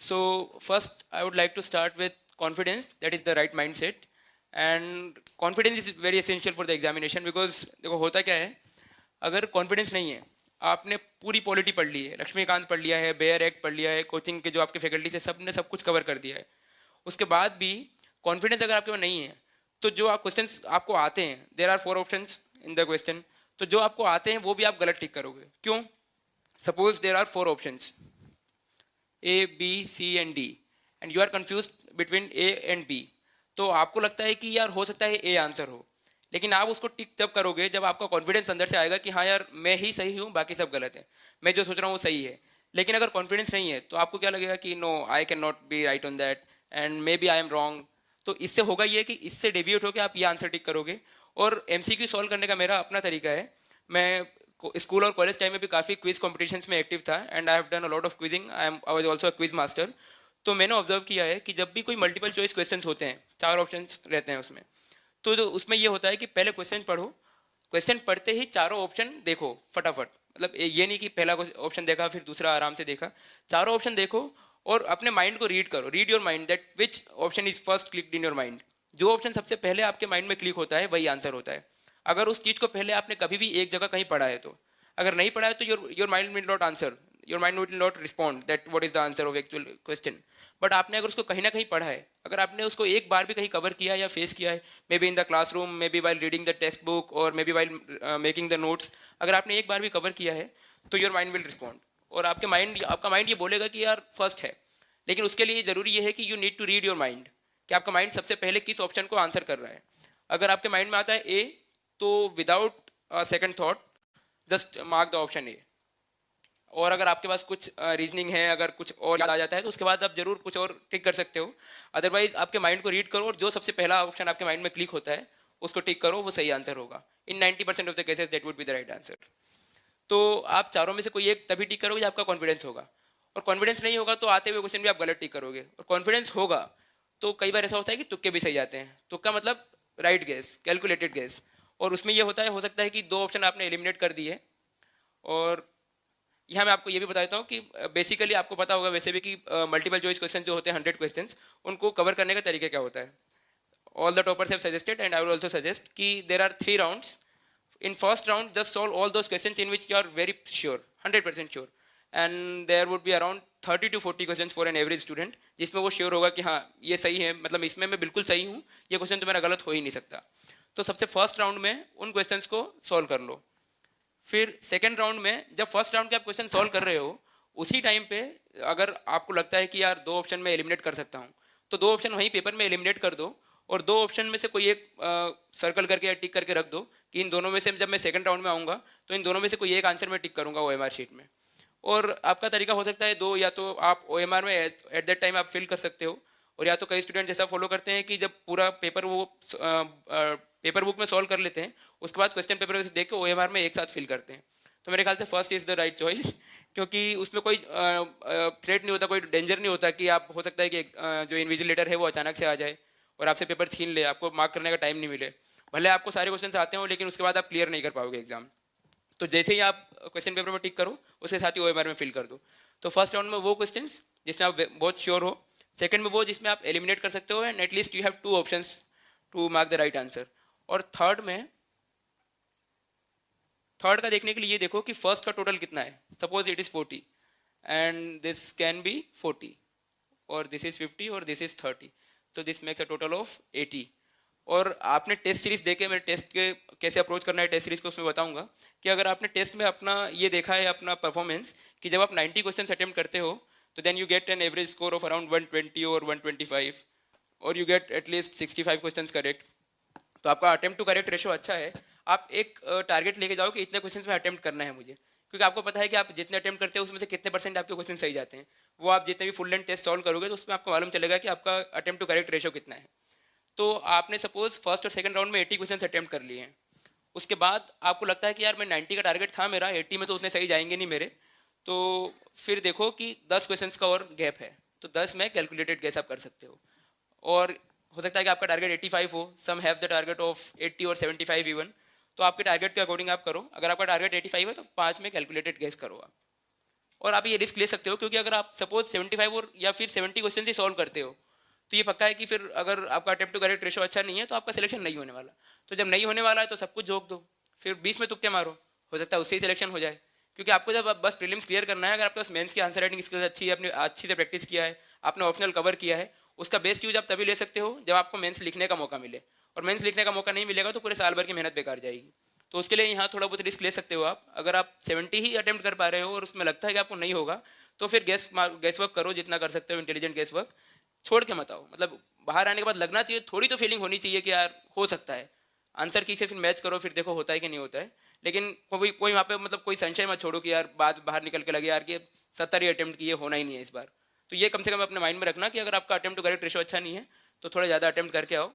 So first I would like to start with confidence, that is the right mindset. And confidence is very essential for the examination because देखो होता क्या है, अगर confidence नहीं है, आपने पूरी पॉलिटी पढ़ ली है, लक्ष्मीकांत पढ़ लिया है, बेयर एक्ट पढ़ लिया है, कोचिंग के जो आपके फैकल्टीज है सब ने सब कुछ कवर कर दिया है, उसके बाद भी कॉन्फिडेंस अगर आपके पास नहीं है, तो जो आप क्वेश्चंस आपको आते हैं, there are 4 options in the question, तो जो आपको आते हैं वो भी आप गलत टिक करोगे। क्यों? Suppose there are 4 options A B C and D and you are confuse between A and B, तो आपको लगता है कि यार हो सकता है ए आंसर हो, लेकिन आप उसको टिक तब करोगे जब आपका कॉन्फिडेंस अंदर से आएगा कि हाँ यार मैं ही सही हूँ, बाकी सब गलत है, मैं जो सोच रहा हूँ वो सही है। लेकिन अगर कॉन्फिडेंस नहीं है तो आपको क्या लगेगा कि no, I can not be right on that and maybe I am wrong. तो इससे होगा ये कि इससे डेविएट होकर आप ये आंसर टिक करोगे। और एमसीक्यू सॉल्व करने का मेरा अपना तरीका है। मैं स्कूल और कॉलेज टाइम में भी काफ़ी क्विज कॉम्पिटिशन्स में एक्टिव था and I have done a lot of quizzing, I was also a quiz master. तो मैंने ऑब्जर्व किया है कि जब भी कोई मल्टीपल चॉइस क्वेश्चंस होते हैं, 4 ऑप्शंस रहते हैं उसमें, तो जो उसमें ये होता है कि पहले क्वेश्चन पढ़ो, क्वेश्चन पढ़ते ही चारों ऑप्शन देखो फटाफट, मतलब ये नहीं कि पहला ऑप्शन देखा फिर दूसरा आराम से देखा, चारों ऑप्शन देखो और अपने माइंड को रीड करो, read your mind that which option is first clicked in your mind. जो ऑप्शन सबसे पहले आपके माइंड में क्लिक होता है वही आंसर होता है। अगर उस चीज़ को पहले आपने कभी भी एक जगह कहीं पढ़ा है तो, अगर नहीं पढ़ा है तो your mind will not answer, your mind will not respond that what is the answer of actual question. But आपने अगर उसको कहीं ना कहीं पढ़ा है, अगर आपने उसको एक बार भी कहीं कवर किया है या फेस किया है, maybe in the classroom, maybe while reading the textbook और maybe while making the notes, अगर आपने एक बार भी कवर किया है तो योर माइंड विल रिस्पॉन्ड और आपका माइंड ये बोलेगा कि यार फर्स्ट है। लेकिन उसके लिए ज़रूरी ये है कि you need to read your mind, कि आपका माइंड सबसे पहले किस ऑप्शन को आंसर कर रहा है। अगर आपके माइंड में आता है ए, तो without second thought just mark the option A. और अगर आपके पास कुछ रीजनिंग है, अगर कुछ और याद आ जाता है तो उसके बाद आप जरूर कुछ और टिक कर सकते हो। अदरवाइज आपके माइंड को रीड करो और जो सबसे पहला ऑप्शन आपके माइंड में क्लिक होता है उसको टिक करो, वो सही आंसर होगा। इन 90% of the cases that would be the right answer. तो आप चारों में से कोई एक तभी टिक करोगे जब आपका कॉन्फिडेंस होगा, और कॉन्फिडेंस नहीं होगा तो आते हुए क्वेश्चन भी आप गलत टिक करोगे। और कॉन्फिडेंस होगा तो कई बार ऐसा होता है कि तुक्के भी सही जाते हैं। तुक्का मतलब राइट गेस, कैलकुलेटेड गेस। और उसमें ये होता है, हो सकता है कि 2 ऑप्शन आपने एलिमिनेट कर दिए। और यहाँ मैं आपको ये भी बता देता हूँ कि बेसिकली आपको पता होगा वैसे भी कि मल्टीपल चॉइस क्वेश्चन जो होते हैं 100 क्वेश्चन, उनको कवर करने का तरीका क्या होता है। All the toppers have suggested and I will also suggest कि there are 3 rounds. in first round just solve all those questions in which you are very sure, 100% sure, and there would be around 30 to 40 questions for an average student जिसमें वो sure होगा कि हाँ ये सही है, मतलब इसमें मैं बिल्कुल सही हूँ, ये क्वेश्चन तो मेरा गलत हो ही नहीं सकता। तो सबसे फर्स्ट राउंड में उन क्वेश्चंस को सॉल्व कर लो। फिर सेकेंड राउंड में जब फर्स्ट राउंड के आप क्वेश्चन सॉल्व कर रहे हो, उसी टाइम पे अगर आपको लगता है कि यार 2 ऑप्शन में एलिमिनेट कर सकता हूँ, तो 2 ऑप्शन वहीं पेपर में एलिमिनेट कर दो और 2 ऑप्शन में से कोई एक सर्कल करके या टिक करके रख दो कि इन दोनों में से जब मैं सेकंड राउंड में आऊँगा तो इन दोनों में से कोई एक आंसर में टिक करूँगा OMR शीट में। और आपका तरीका हो सकता है 2, या तो आप OMR में एट दैट टाइम आप फिल कर सकते हो, और या तो कई स्टूडेंट जैसा फॉलो करते हैं कि जब पूरा पेपर वो पेपर बुक में सॉल्व कर लेते हैं उसके बाद क्वेश्चन पेपर में से देख के OMR में एक साथ फिल करते हैं। तो मेरे ख्याल से first is the right choice, क्योंकि उसमें कोई थ्रेट नहीं होता, कोई डेंजर नहीं होता कि आप हो सकता है कि जो इन्विजिलेटर है वो अचानक से आ जाए और आपसे पेपर छीन ले, आपको मार्क करने का टाइम नहीं मिले। भले आपको सारे क्वेश्चन आते हो लेकिन उसके बाद आप क्लियर नहीं कर पाओगे एग्जाम। तो जैसे ही आप क्वेश्चन पेपर में टिक करो उसके साथ ही OMR में फिल कर दो। तो फर्स्ट राउंड में वो क्वेश्चन जिसमें आप बहुत श्योर हो, सेकंड में वो जिसमें आप एलिमिनेट कर सकते हो and at least you have 2 options to mark the right answer. और थर्ड का देखने के लिए ये देखो कि फर्स्ट का टोटल कितना है। Suppose it is 40 and this can be 40 और दिस इज 50 और दिस इज 30, तो this makes a total of 80। और आपने टेस्ट सीरीज देखे, मेरे टेस्ट के कैसे अप्रोच करना है टेस्ट सीरीज को उसमें बताऊंगा कि अगर आपने टेस्ट में अपना ये देखा है अपना परफॉर्मेंस कि जब आप 90 क्वेश्चन अटेम्प्ट करते हो तो then you get an average score of around 120 और 125 और you get at least 65 question correct. तो आपका अटेम्प्ट टू करेक्ट रेशो अच्छा है। आप एक टारगेट लेके जाओ कि इतने क्वेश्चन में अटेम्प्ट करना है मुझे, क्योंकि आपको पता है कि आप जितने अटेम्प्ट करते हो उसमें से कितने परसेंट आपके क्वेश्चन सही जाते हैं। वो आप जितने भी फुल लेंथ टेस्ट सॉल्व करोगे तो उसमें आपको मालूम चलेगा कि आपका अटेम्प्ट टू करेक्ट रेशो कितना है। तो आपने सपोज फर्स्ट और सेकंड राउंड में 80 क्वेश्चन अटेम्प्ट कर लिए हैं, उसके बाद आपको लगता है कि यार मैं 90 का टारगेट था मेरा, 80 में तो उतने सही जाएंगे नहीं मेरे, तो फिर देखो कि 10 क्वेश्चन का और गैप है, तो 10 में कैलकुलेटेड गैस आप कर सकते हो। और हो सकता है कि आपका टारगेट 85 हो, some have the target of 80 और 75 इवन, तो आपके टारगेट के अकॉर्डिंग आप करो। अगर आपका टारगेट 85 है तो 5 में कैलकुलेटेड गैस करो आप। और आप ये रिस्क ले सकते हो, क्योंकि अगर आप सपोज 75 और या फिर 70 क्वेश्चन ही सॉल्व करते हो तो ये पक्का है कि फिर अगर आपका अटेम्प्ट टू करेक्ट रेशो अच्छा नहीं है तो आपका सिलेक्शन नहीं होने वाला। तो जब नहीं होने वाला है तो सब कुछ झोंक दो, फिर 20 में तुक्के मारो, हो सकता है उससे ही सिलेक्शन हो जाए। क्योंकि आपको जब बस प्रीलिम्स क्लियर करना है, अगर आपके पास मेंस की आंसर राइटिंग स्किल्स अच्छी है, आपने अच्छी से प्रैक्टिस किया है, आपने ऑप्शनल कवर किया है, उसका बेस्ट यूज आप तभी ले सकते हो जब आपको मेंस लिखने का मौका मिले। और मेंस लिखने का मौका नहीं मिलेगा तो पूरे साल भर की मेहनत बेकार जाएगी। तो उसके लिए यहाँ थोड़ा बहुत रिस्क ले सकते हो आप। अगर आप 70 ही अटेम्प्ट कर पा रहे हो और उसमें लगता है कि आपको नहीं होगा तो फिर गैस वर्क करो जितना कर सकते हो, इंटेलिजेंट गैस वर्क छोड़ के मत आओ। मतलब बाहर आने के बाद लगना चाहिए, थोड़ी तो फीलिंग होनी चाहिए कि यार हो सकता है। आंसर की से फिर मैच करो, फिर देखो होता है कि नहीं होता है। लेकिन कोई कोई वहाँ पे मतलब कोई संशय मत छोड़ो कि यार बात बाहर निकल के लगे यार कि 70 ही अटेम्प्ट किए, होना ही नहीं है इस बार। तो ये कम से कम अपने माइंड में रखना कि अगर आपका अटेम्प्ट टू करेक्ट रेशो अच्छा नहीं है तो थोड़ा ज़्यादा अटेम्प्ट करके आओ।